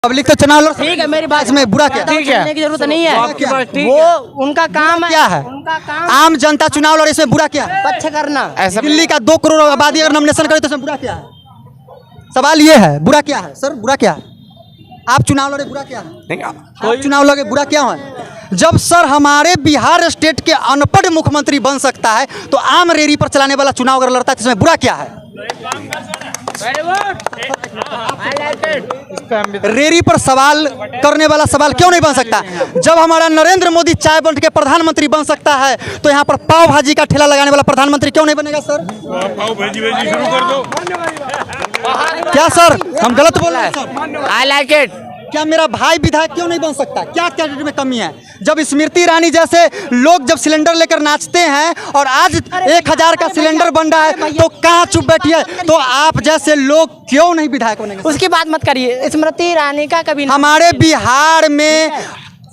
Public तो चुनाव लड़ ठीक है, मेरी बात इसमें बुरा क्या? ठीक है, की जरूरत नहीं आपकी है। बात ठीक वो है। उनका काम क्या है? उनका काम आम जनता चुनाव लड़े, इसमें बुरा क्या है? पक्ष करना। ऐसा दिल्ली का 2 करोड़ आबादी अगर नॉमिनेशन करे तो इसमें बुरा क्या है? सवाल ये है, बुरा क्या है सर? बुरा क्या है? आप चुनाव लड़े, बुरा क्या है? नहीं, आप चुनाव लड़े, बुरा क्या है? जब सर हमारे बिहार स्टेट के अनपढ़ मुख्यमंत्री बन सकता है तो आम रेरी पर चलाने वाला चुनाव अगर लड़ता है तो इसमें बुरा क्या है? रेरी पर सवाल करने वाला सवाल क्यों नहीं बन सकता? जब हमारा नरेंद्र मोदी चाय बंट के प्रधानमंत्री बन सकता है तो यहाँ पर पाव भाजी का ठेला लगाने वाला प्रधानमंत्री क्यों नहीं बनेगा सर? पाव भाजी शुरू कर दो। क्या सर हम गलत बोल रहे हैं सर? I like it. क्या मेरा भाई विधायक क्यों नहीं बन सकता? क्या कैटेगरी में कमी है? जब स्मृति ईरानी जैसे लोग जब सिलेंडर लेकर नाचते हैं और आज 1000 का सिलेंडर बन रहा है तो कहाँ चुप बैठी है? तो आप जैसे लोग क्यों नहीं विधायक बनेंगे? उसकी बात मत करिए। स्मृति ईरानी का कभी हमारे बिहार में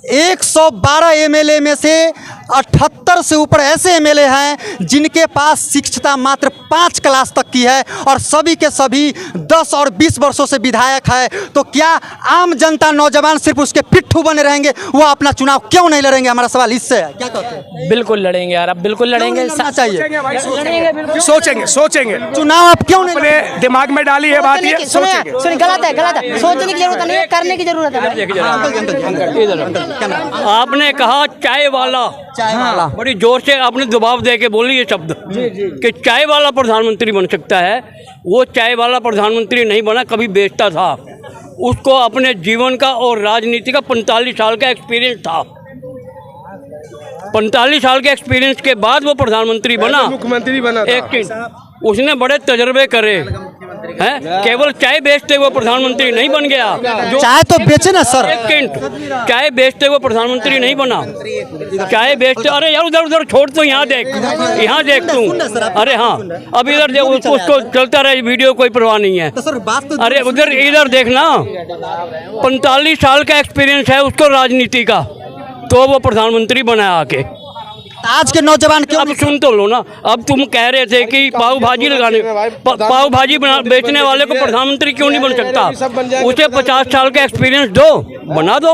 112 एमएलए में से 78 से ऊपर ऐसे एमएलए हैं जिनके पास शिक्षता मात्र 5 क्लास तक की है और सभी के सभी 10 और 20 वर्षों से विधायक है। तो क्या आम जनता नौजवान सिर्फ उसके पिट्ठू बने रहेंगे? वो अपना चुनाव क्यों नहीं लड़ेंगे? हमारा सवाल इससे है। क्या कहते हैं? बिल्कुल लड़ेंगे यार, अब बिल्कुल लड़ेंगे। लड़ना चाहिए। लड़ेंगे बिल्कुल। सोचेंगे चुनाव आप क्यों नहीं अपने दिमाग में डाली है बात, ये सोचेंगे। सुनिए, गलत है। सोचने की जरूरत नहीं है, करने की जरूरत है। आपने कहा चाय वाला, बड़ी जोर से आपने दबाव दे के बोली ये शब्द कि चाय वाला प्रधानमंत्री बन सकता है। वो चाय वाला प्रधानमंत्री नहीं बना, कभी बेचता था। उसको अपने जीवन का और राजनीति का 45 साल का एक्सपीरियंस था। 45 साल के एक्सपीरियंस के बाद वो प्रधानमंत्री बना, मुख्यमंत्री बना था। एक मिनट, उसने बड़े तजर्बे करे हैं। केवल चाय बेचते हुए प्रधानमंत्री नहीं बन गया। जो चाय तो बेचे ना सर। एक मिनट, चाय बेचते हुए प्रधानमंत्री नहीं बना। चाय बेचते, अरे यार उधर उधर छोड़, तो यहाँ देख तू। अरे हाँ, अब इधर देख, उसको चलता रहे वीडियो, कोई परवाह नहीं है। अरे उधर इधर देखना, 45 साल का एक्सपीरियंस है उसको राजनीति का, तो वो प्रधानमंत्री बना आके। आज के नौजवान क्यों? अब सुन तो लो ना, अब तुम कह रहे थे कि पाव भाजी लगाने, पाव भाजी बेचने वाले को प्रधानमंत्री क्यों नहीं बन सकता? उसे 50 साल का एक्सपीरियंस दो, बना दो।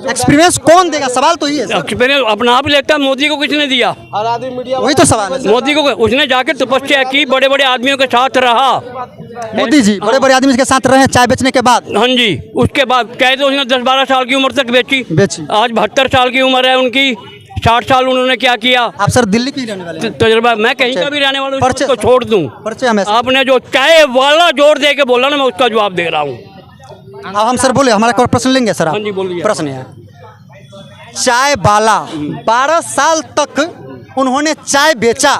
एक्सपीरियंस कौन देगा? सवाल तो ये है। एक्सपीरियंस अपना आप लेता, मोदी को किसने दिया? वही तो सवाल है। मोदी को उसने जाके तपस्या की, बड़े बड़े आदमियों के साथ रहा। मोदी जी बड़े बड़े आदमी के साथ रहे चाय बेचने के बाद। हाँ जी, उसके बाद कह दो उसने 10-12 साल की उम्र तक बेची। आज 72 साल की उम्र है उनकी, 60 साल उन्होंने क्या किया? आप सर दिल्ली की रहने वाले हैं? तजुर्बा, मैं कहीं का भी रहने वाला हूँ, उसको छोड़ दूँ। परिचय हमें आपने जो चाय वाला जोर दे के बोला ना, मैं उसका जवाब दे रहा हूँ। अब हम सर बोले, हमारा कोई प्रश्न लेंगे सर? हाँ जी, बोलिए। प्रश्न है, चाय वाला 12 साल तक उन्होंने चाय बेचा।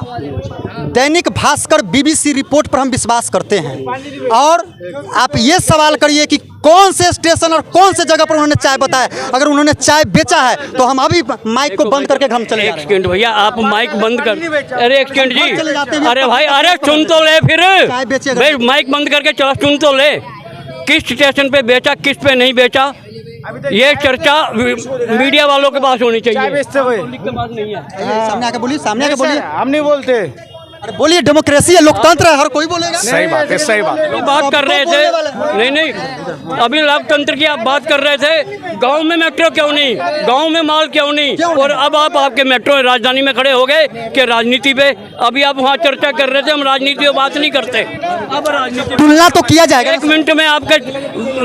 दैनिक भास्कर बीबीसी रिपोर्ट पर हम विश्वास करते हैं। और आप ये सवाल करिए कि कौन से स्टेशन और कौन से जगह पर उन्होंने चाय बताया। अगर उन्होंने चाय बेचा है तो हम अभी माइक को बंद करके हम चले एक सेकंड भैया, आप माइक बंद कर। अरे एक सेकंड जी, अरे भाई, अरे सुन तो ले फिर भाई, माइक बंद करके चला, सुन तो ले। किस स्टेशन पे बेचा, किस पे नहीं बेचा, ये चर्चा मीडिया वालों के पास होनी चाहिए। सामने आके बोलिए, सामने आके बोलिए। हम नहीं बोलते। अरे बोलिए, डेमोक्रेसी है, लोकतंत्र है, हर कोई बोलेगा। सही बात है, सही बात है। बात कर रहे थे, नहीं, अभी लोकतंत्र की आप बात कर रहे थे। गांव में मेट्रो क्यों नहीं, गांव में माल क्यों नहीं, और अब आप आपके मेट्रो राजधानी में खड़े हो गए कि राजनीति पे। अभी आप वहाँ चर्चा कर रहे थे, हम राजनीति पे बात नहीं करते। अब राजनीति तुलना तो किया जाएगा। एक मिनट में आपके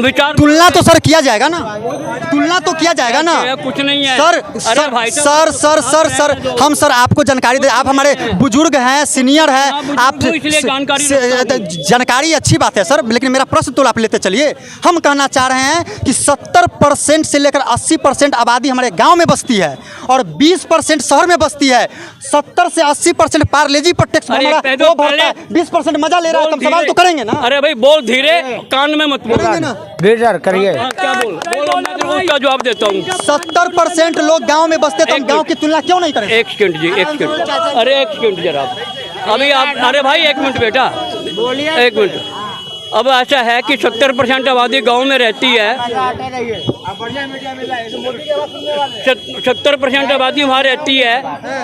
विचार, तुलना तो सर किया जाएगा ना, तुलना तो किया जाएगा ना। कुछ नहीं है सर। अरे भाई सर सर सर सर हम सर आपको जानकारी दे, आप हमारे बुजुर्ग हैं, सीनियर है, आप इसलिए जानकारी अच्छी बात है सर, लेकिन मेरा प्रश्न तो आप लेते चलिए। हम कहना चाह रहे हैं कि 70% से लेकर 80% आबादी हमारे गांव में बसती है और 20% शहर में बसती है। 70 से 80% पार्लेजी पर टैक्स भरता है, 20% मजा ले रहा है। सवाल तो करेंगे ना? अरे भाई बोल धीरे, कान में मत बोल ना। बेजार करिए। क्या बोलो, मैं उसका जवाब देता हूँ। 70% लोग गांव में बसते, तो हम गांव की तुलना क्यों नहीं करें? एक सेकंड जी, एक सेकंड, अरे एक सेकंड जरा, अभी आप, अरे भाई एक मिनट बेटा, एक मिनट। अब ऐसा है कि 70% आबादी गांव में रहती है, 70% आबादी वहाँ रहती है,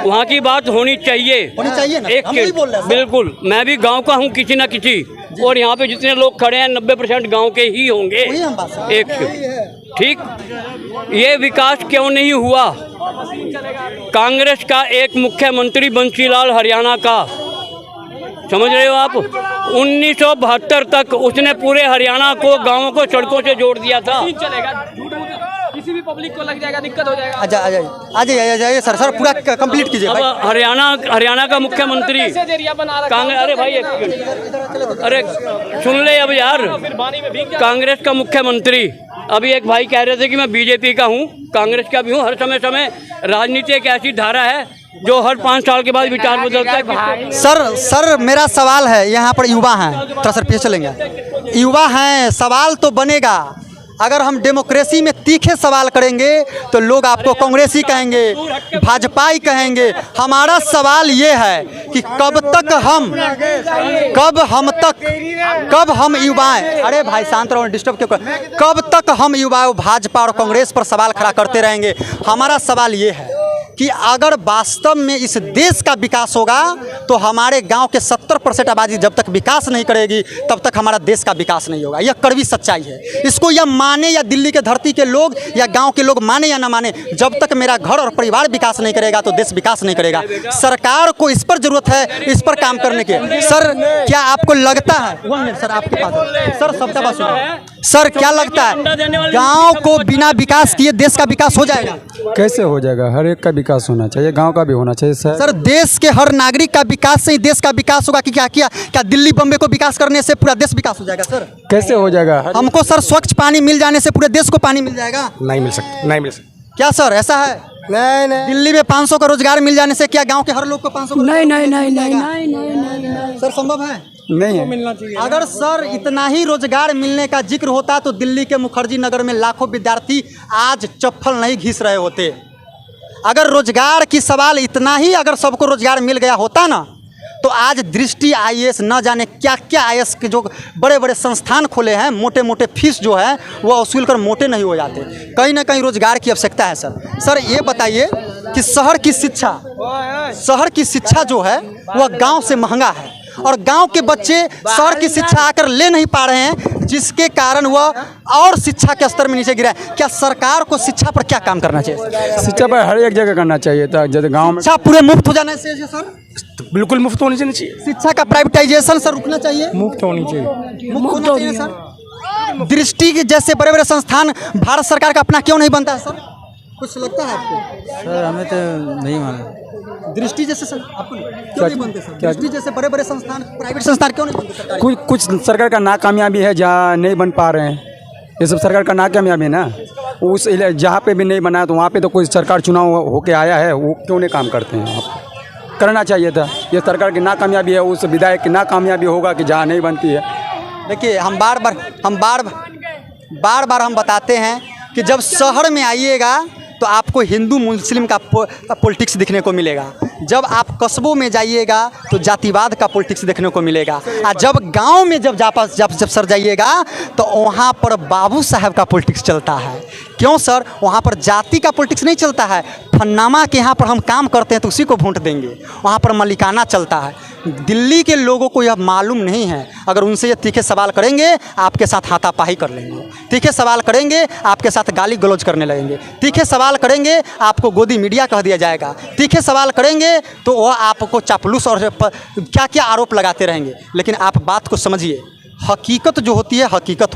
वहाँ की बात होनी चाहिए ना, एक हम वही बोल रहे हैं। बिल्कुल, मैं भी गांव का हूँ किसी न किसी, और यहाँ पे जितने लोग खड़े हैं 90% गांव के ही होंगे। वही हम बात कर एक ठीक, ये विकास क्यों नहीं हुआ? कांग्रेस का एक मुख्यमंत्री बंसीलाल हरियाणा का, समझ रहे हो आप, 1972 तक उसने पूरे हरियाणा को, गांवों को सड़कों से जोड़ दिया था। किसी भी पब्लिक को लग जाएगा, दिक्कत हो जाएगा। आ जाइए सर पूरा कंप्लीट कीजिए। अब हरियाणा का मुख्यमंत्री कांग्रेस, अरे भाई अरे सुन ले अब यार, कांग्रेस का मुख्यमंत्री, अभी एक भाई कह रहे थे कि मैं बीजेपी का हूँ, कांग्रेस का भी हूँ। हर समय राजनीति एक ऐसी धारा है जो हर 5 साल के बाद विचार बदलता है। सर मेरा सवाल है, यहाँ पर युवा हैं, थोड़ा सर पीछे चलेंगे। युवा हैं, सवाल तो बनेगा। अगर हम डेमोक्रेसी में तीखे सवाल करेंगे तो लोग आपको कांग्रेसी कहेंगे, भाजपाई कहेंगे। हमारा सवाल ये है कि कब हम युवाएं, अरे भाई शांत रहो, डिस्टर्ब क्यों कर, कब तक हम युवा भाजपा और कांग्रेस पर सवाल खड़ा करते रहेंगे? हमारा सवाल ये है कि अगर वास्तव में इस देश का विकास होगा तो हमारे गांव के 70% आबादी जब तक विकास नहीं करेगी तब तक हमारा देश का विकास नहीं होगा। यह कड़वी सच्चाई है। इसको यह माने या दिल्ली के धरती के लोग या गांव के लोग माने या ना माने, जब तक मेरा घर और परिवार विकास नहीं करेगा तो देश विकास नहीं करेगा। सरकार को इस पर जरूरत है, इस पर काम करने की। सर क्या आपको लगता है, सर आपके पास सर सबका बात सुनो, सर क्या लगता है गाँव को बिना विकास किए देश का विकास हो जाएगा? कैसे हो जाएगा? हर एक का विकास होना चाहिए, गांव का भी होना चाहिए सर देश के हर नागरिक का विकास से ही देश का विकास होगा कि क्या दिल्ली बम्बे को विकास करने से पूरा देश विकास हो जाएगा? सर कैसे हो जाएगा? हमको सर स्वच्छ पानी मिल जाने से पूरे देश को पानी मिल जाएगा? नहीं मिल सकता, नहीं मिल सकता। क्या सर ऐसा है? नहीं। दिल्ली में 500 का रोजगार मिल जाने से क्या गांव के हर लोग को 500 नहीं सर संभव है? नहीं है। मिलना चाहिए। अगर सर इतना ही रोजगार मिलने का जिक्र होता तो दिल्ली के मुखर्जी नगर में लाखों विद्यार्थी आज चप्पल नहीं घिस रहे होते। अगर रोजगार की सवाल इतना ही, अगर सबको रोजगार मिल गया होता ना तो आज दृष्टि IAS न जाने क्या क्या IAS के जो बड़े बड़े संस्थान खोले हैं, मोटे मोटे फीस जो है वो वसूल कर मोटे नहीं हो जाते। कहीं ना कहीं रोजगार की आवश्यकता है सर ये बताइए कि शहर की शिक्षा जो है वह गांव से महंगा है और गांव के बच्चे शहर की शिक्षा आकर ले नहीं पा रहे हैं, जिसके कारण वह और शिक्षा के स्तर में नीचे गिरा है। क्या सरकार को शिक्षा पर क्या काम करना चाहिए? शिक्षा पर हर एक जगह करना चाहिए था। जैसे गांव में शिक्षा पूरे मुफ्त हो जाना चाहिए सर, बिल्कुल मुफ्त होनी चाहिए। शिक्षा का प्राइवेटाइजेशन सर रुकना चाहिए, मुफ्त होनी चाहिए, मुफ्त होना चाहिए सर। दृष्टि के जैसे बड़े बड़े संस्थान भारत सरकार का अपना क्यों नहीं बनता है सर? कुछ लगता है आपको? सर हमें तो नहीं मालूम। दृष्टि जैसे सर आपको क्यों नहीं बनते सर? दृष्टि जैसे बड़े बड़े संस्थान, प्राइवेट संस्थान क्यों नहीं बनते सरकारी? कुछ सरकार का नाकामयाबी है जहाँ नहीं बन पा रहे हैं। ये सब सरकार का नाकामयाबी है ना। उस जहाँ पे भी नहीं बना तो वहाँ पे तो कोई सरकार चुनाव होके आया है, वो क्यों नहीं काम करते हैं? आप करना चाहिए था। ये सरकार की नाकामयाबी है, उस विधायक की नाकामयाबी होगा कि जहाँ नहीं बनती है। देखिए हम बार बार हम बताते हैं कि जब शहर में आइएगा तो आपको हिंदू मुस्लिम का पॉलिटिक्स दिखने को मिलेगा। जब आप कस्बों में जाइएगा तो जातिवाद का पॉलिटिक्स देखने को मिलेगा। और जब गांव में जब सर जाइएगा तो वहाँ पर बाबू साहब का पॉलिटिक्स चलता है। क्यों सर? वहाँ पर जाति का पॉलिटिक्स नहीं चलता है। फन्नामा के यहाँ पर हम काम करते हैं तो उसी को वोट देंगे, वहाँ पर मलिकाना चलता है। दिल्ली के लोगों को यह मालूम नहीं है। अगर उनसे ये तीखे सवाल करेंगे आपके साथ हाथापाई कर लेंगे, तीखे सवाल करेंगे आपके साथ गाली गलौज करने लगेंगे, तीखे सवाल करेंगे आपको गोदी मीडिया कह दिया जाएगा, तीखे सवाल करेंगे तो वह आपको चापलूस और क्या क्या आरोप लगाते रहेंगे। लेकिन आप बात को समझिए, हकीकत जो होती है हकीकत